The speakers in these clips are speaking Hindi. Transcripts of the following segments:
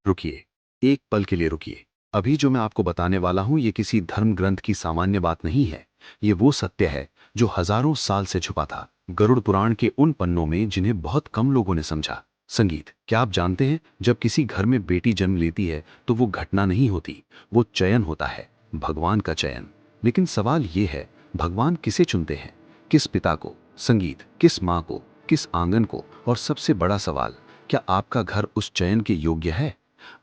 रुकिए, एक पल के लिए रुकिए। अभी जो मैं आपको बताने वाला हूं ये किसी धर्म ग्रंथ की सामान्य बात नहीं है। ये वो सत्य है जो हजारों साल से छुपा था गरुड़ पुराण के उन पन्नों में जिन्हें बहुत कम लोगों ने समझा। संगीत, क्या आप जानते हैं जब किसी घर में बेटी जन्म लेती है तो वो घटना नहीं होती, वो चयन होता है, भगवान का चयन। लेकिन सवाल ये है, भगवान किसे चुनते हैं? किस पिता को? संगीत, किस माँ को? किस आंगन को? और सबसे बड़ा सवाल, क्या आपका घर उस चयन के योग्य है?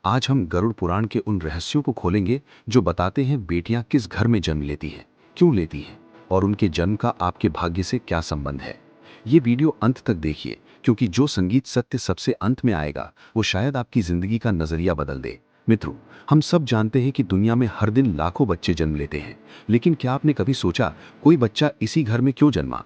आज हम गरुड़ पुराण के उन रहस्यों को खोलेंगे जो बताते हैं बेटियां किस घर में जन्म लेती हैं, क्यों लेती हैं, और उनके जन्म का आपके भाग्य से क्या संबंध है। ये वीडियो अंत तक देखिए, क्योंकि जो संगीत सत्य सबसे अंत में आएगा वो शायद आपकी जिंदगी का नजरिया बदल दे। मित्रों, हम सब जानते हैं कि दुनिया में हर दिन लाखों बच्चे जन्म लेते हैं, लेकिन क्या आपने कभी सोचा कोई बच्चा इसी घर में क्यों जन्मा?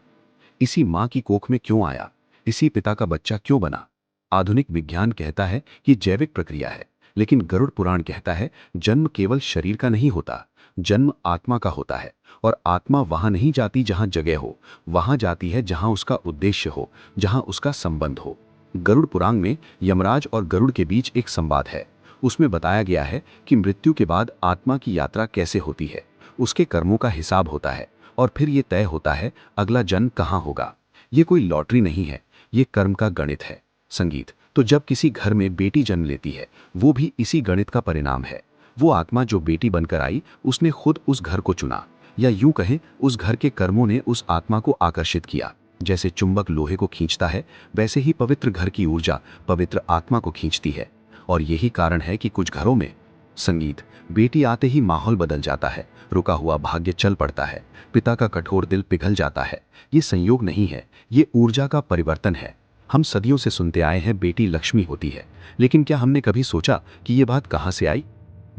इसी माँ की कोख में क्यों आया? इसी पिता का बच्चा क्यों बना? आधुनिक विज्ञान कहता है कि जैविक प्रक्रिया है, लेकिन गरुड़ पुराण कहता है जन्म केवल शरीर का नहीं होता, जन्म आत्मा का होता है। और आत्मा वहां नहीं जाती जहां जगह हो, वहां जाती है जहां उसका उद्देश्य हो, जहां उसका संबंध हो। गरुड़ पुराण में यमराज और गरुड़ के बीच एक संवाद है। उसमें बताया गया है कि मृत्यु के बाद आत्मा की यात्रा कैसे होती है। उसके कर्मों का हिसाब होता है और फिर ये तय होता है अगला जन्म कहाँ होगा। ये कोई लॉटरी नहीं है, ये कर्म का गणित है। संगीत, तो जब किसी घर में बेटी जन्म लेती है वो भी इसी गणित का परिणाम है। वो आत्मा जो बेटी बनकर आई उसने खुद उस घर को चुना, या यूं कहें उस घर के कर्मों ने उस आत्मा को आकर्षित किया। जैसे चुंबक लोहे को खींचता है, वैसे ही पवित्र घर की ऊर्जा पवित्र आत्मा को खींचती है। और यही कारण है कि कुछ घरों में संगीत, बेटी आते ही माहौल बदल जाता है, रुका हुआ भाग्य चल पड़ता है, पिता का कठोर दिल पिघल जाता है। ये संयोग नहीं है, ये ऊर्जा का परिवर्तन है। हम सदियों से सुनते आए हैं बेटी लक्ष्मी होती है, लेकिन क्या हमने कभी सोचा कि ये बात कहाँ से आई?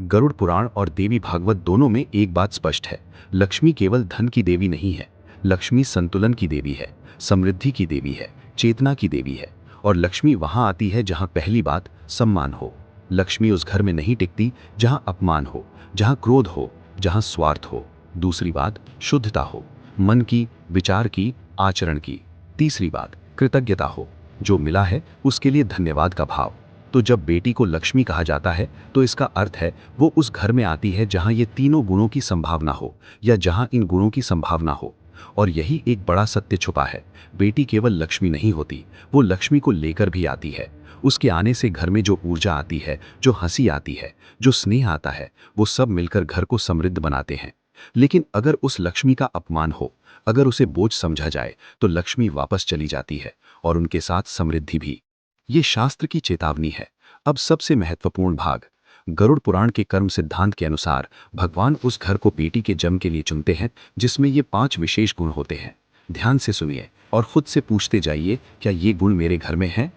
गरुड़ पुराण और देवी भागवत दोनों में एक बात स्पष्ट है, लक्ष्मी केवल धन की देवी नहीं है। लक्ष्मी संतुलन की देवी है, समृद्धि की देवी है, चेतना की देवी है। और लक्ष्मी वहां आती है जहां पहली बात सम्मान हो। लक्ष्मी उस घर में नहीं टिकती जहां अपमान हो, जहां क्रोध हो, जहां स्वार्थ हो। दूसरी बात, शुद्धता हो, मन की, विचार की, आचरण की। तीसरी बात, कृतज्ञता हो, जो मिला है उसके लिए धन्यवाद का भाव। तो जब बेटी को लक्ष्मी कहा जाता है तो इसका अर्थ है वो उस घर में आती है जहां ये तीनों गुणों की संभावना हो, या जहां इन गुणों की संभावना हो। और यही एक बड़ा सत्य छुपा है, बेटी केवल लक्ष्मी नहीं होती, वो लक्ष्मी को लेकर भी आती है। उसके आने से घर में जो ऊर्जा आती है, जो हंसी आती है, जो स्नेह आता है, वो सब मिलकर घर को समृद्ध बनाते हैं। लेकिन अगर उस लक्ष्मी का अपमान हो, अगर उसे बोझ समझा जाए, तो लक्ष्मी वापस चली जाती है और उनके साथ समृद्धि भी। ये शास्त्र की चेतावनी है। अब सबसे महत्वपूर्ण भाग, गरुड़ पुराण के कर्म सिद्धांत के अनुसार भगवान उस घर को बेटी के जन्म के लिए चुनते हैं जिसमें ये 5 विशेष गुण होते हैं। ध्यान से सुनिए और खुद से पूछते जाइए, क्या ये गुण मेरे घर में हैं?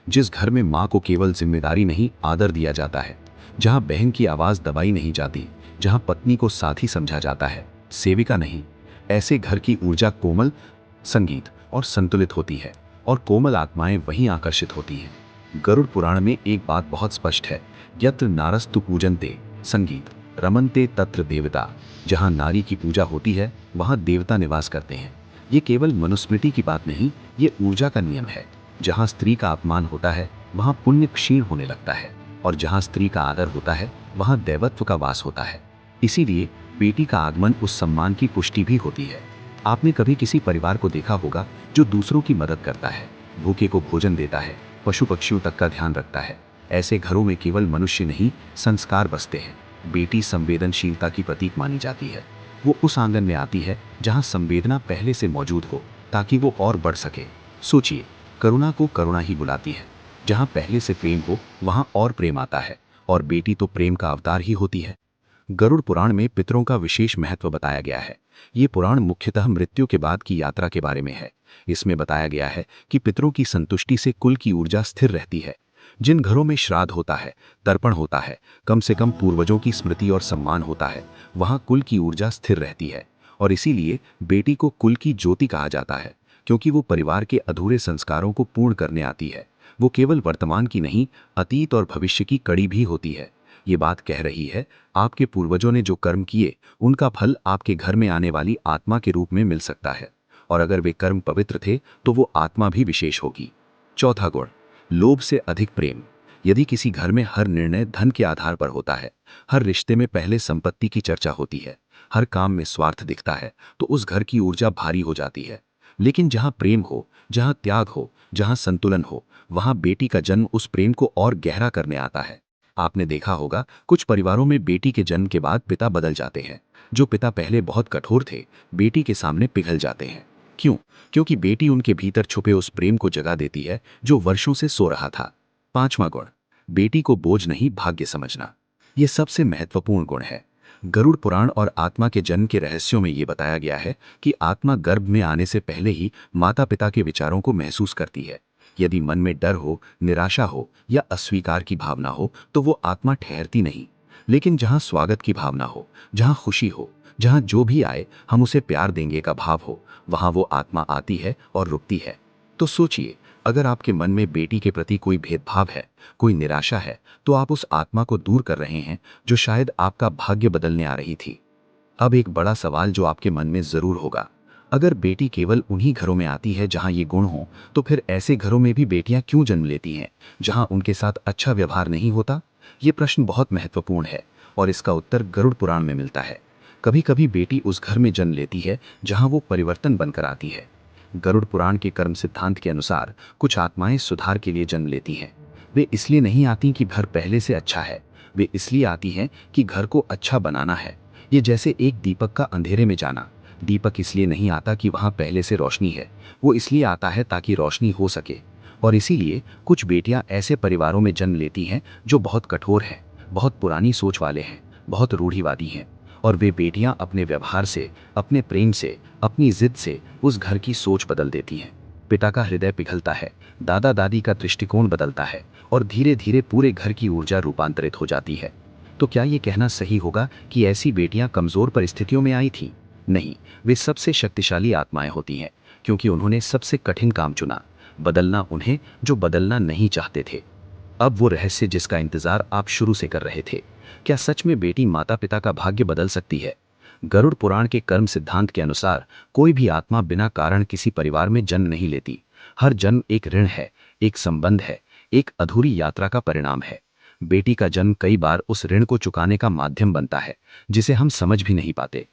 जिस घर में माँ को केवल जिम्मेदारी नहीं आदर दिया जाता है, जहाँ बहन की आवाज दबाई नहीं जाती, जहाँ पत्नी को साथी समझा जाता है, सेविका नहीं, ऐसे घर की ऊर्जा कोमल, संगीत और संतुलित होती है, और कोमल आत्माएं वहीं आकर्षित होती हैं। गरुड़ पुराण में एक बात बहुत स्पष्ट है, यत्र नारस्तु पूजन्ते संगीत रमन्ते तत्र देवता। जहाँ नारी की पूजा होती है वहाँ देवता निवास करते हैं। ये केवल मनुस्मृति की बात नहीं, ये ऊर्जा का नियम है। जहाँ स्त्री का अपमान होता है वहाँ पुण्य क्षीण होने लगता है, और जहाँ स्त्री का आदर होता है वहाँ दैवत्व का वास होता है। इसीलिए बेटी का आगमन उस सम्मान की पुष्टि भी होती है। आपने कभी किसी परिवार को देखा होगा जो दूसरों की मदद करता है, भूखे को भोजन देता है, पशु पक्षियों तक का ध्यान रखता है। ऐसे घरों में केवल मनुष्य नहीं, संस्कार बसते हैं। बेटी संवेदनशीलता की प्रतीक मानी जाती है। वो उस आंगन में आती है जहाँ संवेदना पहले से मौजूद हो, ताकि वो और बढ़ सके। सोचिए, करुणा को करुणा ही बुलाती है। जहाँ पहले से प्रेम हो वहाँ और प्रेम आता है, और बेटी तो प्रेम का अवतार ही होती है। गरुड़ पुराण में पितरों का विशेष महत्व बताया गया है। ये पुराण मुख्यतः मृत्यु के बाद की यात्रा के बारे में है। इसमें बताया गया है कि पितरों की संतुष्टि से कुल की ऊर्जा स्थिर रहती है। जिन घरों में श्राद्ध होता है, तर्पण होता है, कम से कम पूर्वजों की स्मृति और सम्मान होता है, वहां कुल की ऊर्जा स्थिर रहती है। और इसीलिए बेटी को कुल की ज्योति कहा जाता है, क्योंकि वो परिवार के अधूरे संस्कारों को पूर्ण करने आती है। वो केवल वर्तमान की नहीं, अतीत और भविष्य की कड़ी भी होती है। ये बात कह रही है, आपके पूर्वजों ने जो कर्म किए उनका फल आपके घर में आने वाली आत्मा के रूप में मिल सकता है। और अगर वे कर्म पवित्र थे तो वो आत्मा भी विशेष होगी। चौथा गुण, लोभ से अधिक प्रेम। यदि किसी घर में हर निर्णय धन के आधार पर होता है, हर रिश्ते में पहले संपत्ति की चर्चा होती है, हर काम में स्वार्थ दिखता है, तो उस घर की ऊर्जा भारी हो जाती है। लेकिन जहां प्रेम हो, जहां त्याग हो, जहां संतुलन हो, वहां बेटी का जन्म उस प्रेम को और गहरा करने आता है। आपने देखा होगा, कुछ परिवारों में बेटी के जन्म के बाद पिता बदल जाते हैं। जो पिता पहले बहुत कठोर थे, बेटी के सामने पिघल जाते हैं। क्यों? क्योंकि बेटी उनके भीतर छुपे उस प्रेम को जगा देती है जो वर्षों से सो रहा था। पांचवा गुण, बेटी को बोझ नहीं भाग्य समझना। यह सबसे महत्वपूर्ण गुण है। गरुड़ पुराण और आत्मा के जन्म के रहस्यों में यह बताया गया है कि आत्मा गर्भ में आने से पहले ही माता पिता के विचारों को महसूस करती है। यदि मन में डर हो, निराशा हो या अस्वीकार की भावना हो, तो वो आत्मा ठहरती नहीं। लेकिन जहां स्वागत की भावना हो, जहां खुशी हो, जहां जो भी आए हम उसे प्यार देंगे का भाव हो, वहां वो आत्मा आती है और रुकती है। तो सोचिए, अगर आपके मन में बेटी के प्रति कोई भेदभाव है, कोई निराशा है, तो आप उस आत्मा को दूर कर रहे हैं जो शायद आपका भाग्य बदलने आ रही थी। अब एक बड़ा सवाल जो आपके मन में जरूर होगा, अगर बेटी केवल उन्हीं घरों में आती है जहां ये गुण हो, तो फिर ऐसे घरों में भी बेटियां क्यों जन्म लेती हैं जहां उनके साथ अच्छा व्यवहार नहीं होता? ये प्रश्न बहुत महत्वपूर्ण है और इसका उत्तर गरुड़ पुराण में मिलता है। कभी कभी बेटी उस घर में जन्म लेती है जहां वो परिवर्तन बनकर आती है। गरुड़ पुराण के कर्म सिद्धांत के अनुसार कुछ आत्माएं सुधार के लिए जन्म लेती हैं। वे इसलिए नहीं आती कि घर पहले से अच्छा है, वे इसलिए आती हैं कि घर को अच्छा बनाना है। ये जैसे एक दीपक का अंधेरे में जाना। दीपक इसलिए नहीं आता कि वहां पहले से रोशनी है, वो इसलिए आता है ताकि रोशनी हो सके। और इसीलिए कुछ बेटियां ऐसे परिवारों में जन्म लेती हैं जो बहुत कठोर हैं, बहुत पुरानी सोच वाले हैं, बहुत रूढ़िवादी हैं। और वे बेटियां अपने व्यवहार से, अपने प्रेम से, अपनी जिद से उस घर की सोच बदल देती हैं। पिता का हृदय पिघलता है, दादा दादी का दृष्टिकोण बदलता है और धीरे धीरे पूरे घर की ऊर्जा रूपांतरित हो जाती है। तो क्या ये कहना सही होगा कि ऐसी बेटियां कमजोर परिस्थितियों में आई थीं? नहीं, वे सबसे शक्तिशाली आत्माएं होती हैं, क्योंकि उन्होंने सबसे कठिन काम चुना, बदलना उन्हें जो बदलना नहीं चाहते थे। अब वो रहस्य जिसका इंतजार आप शुरू से कर रहे थे, क्या सच में बेटी माता पिता का भाग्य बदल सकती है? गरुड़ पुराण के कर्म सिद्धांत के अनुसार कोई भी आत्मा बिना कारण किसी परिवार में जन्म नहीं लेती। हर जन्म एक ऋण है, एक संबंध है, एक अधूरी यात्रा का परिणाम है। बेटी का जन्म कई बार उस ऋण को चुकाने का माध्यम बनता है, जिसे हम समझ भी नहीं पाते।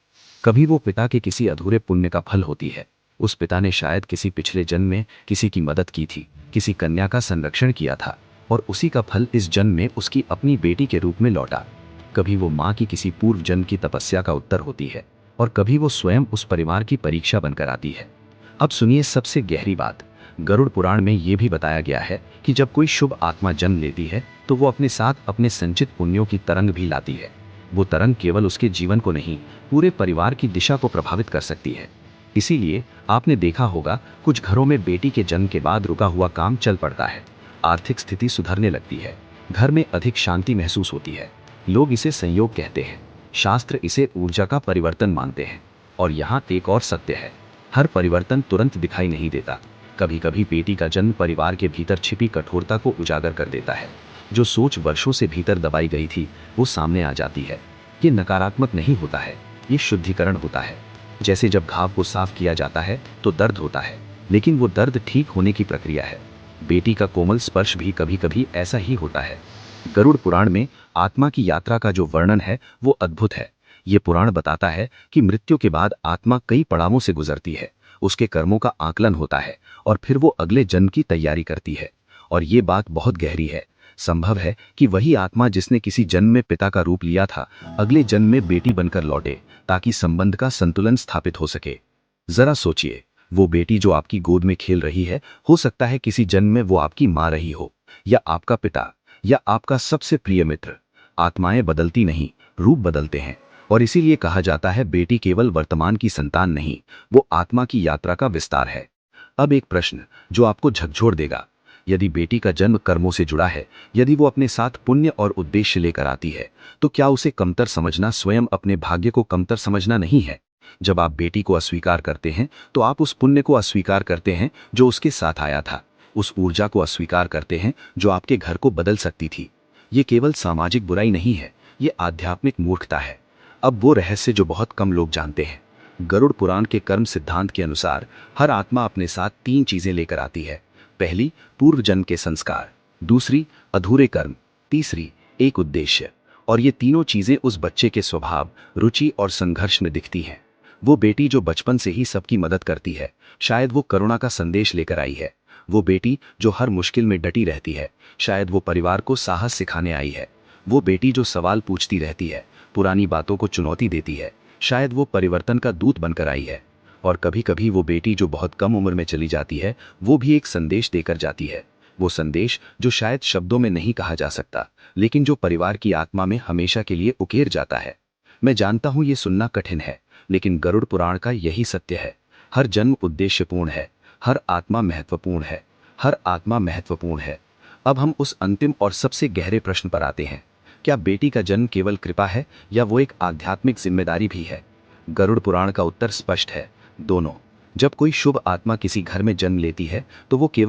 कभी वो पिता के किसी अधूरे पुण्य का फल होती है। उस पिता ने शायद किसी पिछले जन्म में किसी की मदद की थी, किसी कन्या का संरक्षण किया था, और उसी का फल इस जन्म में उसकी अपनी बेटी के रूप में लौटा। कभी वो माँ की किसी पूर्व जन्म की तपस्या का उत्तर होती है, और कभी वो स्वयं उस परिवार की परीक्षा बनकर आती है। अब सुनिए सबसे गहरी बात। गरुड़ पुराण में ये भी बताया गया है कि जब कोई शुभ आत्मा जन्म लेती है, तो वो अपने साथ अपने संचित पुण्यों की तरंग भी लाती है। वो तरंग केवल उसके जीवन को नहीं, पूरे परिवार की दिशा को प्रभावित कर सकती है। इसीलिए आपने देखा होगा, कुछ घरों में बेटी के जन्म के बाद रुका हुआ काम चल पड़ता है। आर्थिक स्थिति सुधरने लगती है, घर में अधिक शांति महसूस होती है। लोग इसे संयोग कहते हैं, शास्त्र इसे ऊर्जा का परिवर्तन मानते हैं। और यहाँ एक और सत्य है, हर परिवर्तन तुरंत दिखाई नहीं देता। कभी कभी बेटी का जन्म परिवार के भीतर छिपी कठोरता को उजागर कर देता है। जो सोच वर्षों से भीतर दबाई गई थी, वो सामने आ जाती है। ये नकारात्मक नहीं होता है, ये शुद्धिकरण होता है। जैसे जब घाव को साफ किया जाता है तो दर्द होता है, लेकिन वो दर्द ठीक होने की प्रक्रिया है। बेटी का कोमल स्पर्श भी कभी कभी ऐसा ही होता है। गरुड़ पुराण में आत्मा की यात्रा का जो वर्णन है वो अद्भुत है। ये पुराण बताता है कि मृत्यु के बाद आत्मा कई पड़ावों से गुजरती है, उसके कर्मों का आकलन होता है और फिर वो अगले जन्म की तैयारी करती है। और ये बात बहुत गहरी है। संभव है कि वही आत्मा जिसने किसी जन्म में पिता का रूप लिया था, अगले जन्म में बेटी बनकर लौटे, ताकि संबंध का संतुलन स्थापित हो सके। जरा सोचिए, वो बेटी जो आपकी गोद में खेल रही है, हो सकता है किसी जन्म में वो आपकी माँ रही हो, या आपका पिता, या आपका सबसे प्रिय मित्र। आत्माएं बदलती नहीं, रूप बदलते हैं। और इसीलिए कहा जाता है, बेटी केवल वर्तमान की संतान नहीं, वो आत्मा की यात्रा का विस्तार है। अब एक प्रश्न जो आपको झकझोर देगा, यदि बेटी का जन्म कर्मों से जुड़ा है, यदि वो अपने साथ पुण्य और उद्देश्य लेकर आती है, तो क्या उसे कमतर समझना स्वयं अपने भाग्य को कमतर समझना नहीं है? जब आप बेटी को अस्वीकार करते हैं, तो आप उस पुण्य को अस्वीकार करते हैं जो उसके साथ आया था, उस ऊर्जा को अस्वीकार करते हैं जो आपके घर को बदल सकती थी। ये केवल सामाजिक बुराई नहीं है, ये आध्यात्मिक मूर्खता है। अब वो रहस्य जो बहुत कम लोग जानते हैं। गरुड़ पुराण के कर्म सिद्धांत के अनुसार हर आत्मा अपने साथ तीन चीजें लेकर आती है। पहली, पूर्व जन्म के संस्कार। दूसरी अधूरे कर्म, तीसरी एक उद्देश्य। और ये तीनों चीजें उस बच्चे के स्वभाव, रुचि और संघर्ष में दिखती हैं। वो बेटी जो बचपन से ही सबकी मदद करती है, शायद वो करुणा का संदेश लेकर आई है। वो बेटी जो हर मुश्किल में डटी रहती है, शायद वो परिवार को साहस सिखाने आई है। वो बेटी जो सवाल पूछती रहती है, पुरानी बातों को चुनौती देती है, शायद वो परिवर्तन का दूत बनकर आई है। और कभी कभी वो बेटी जो बहुत कम उम्र में चली जाती है, वो भी एक संदेश देकर जाती है। वो संदेश जो शायद शब्दों में नहीं कहा जा सकता, लेकिन जो परिवार की आत्मा में हमेशा के लिए उकेर जाता है। मैं जानता हूं ये सुनना कठिन है, लेकिन गरुड़ पुराण का यही सत्य है। हर जन्म उद्देश्यपूर्ण है, हर आत्मा महत्वपूर्ण है, हर आत्मा महत्वपूर्ण है। अब हम उस अंतिम और सबसे गहरे प्रश्न पर आते हैं। क्या बेटी का जन्म केवल कृपा है, या वो एक आध्यात्मिक जिम्मेदारी भी है? गरुड़ पुराण का उत्तर स्पष्ट है, दोनों। जब कोई शुभ आत्मा किसी घर में जन्म लेती है, तो वो केवल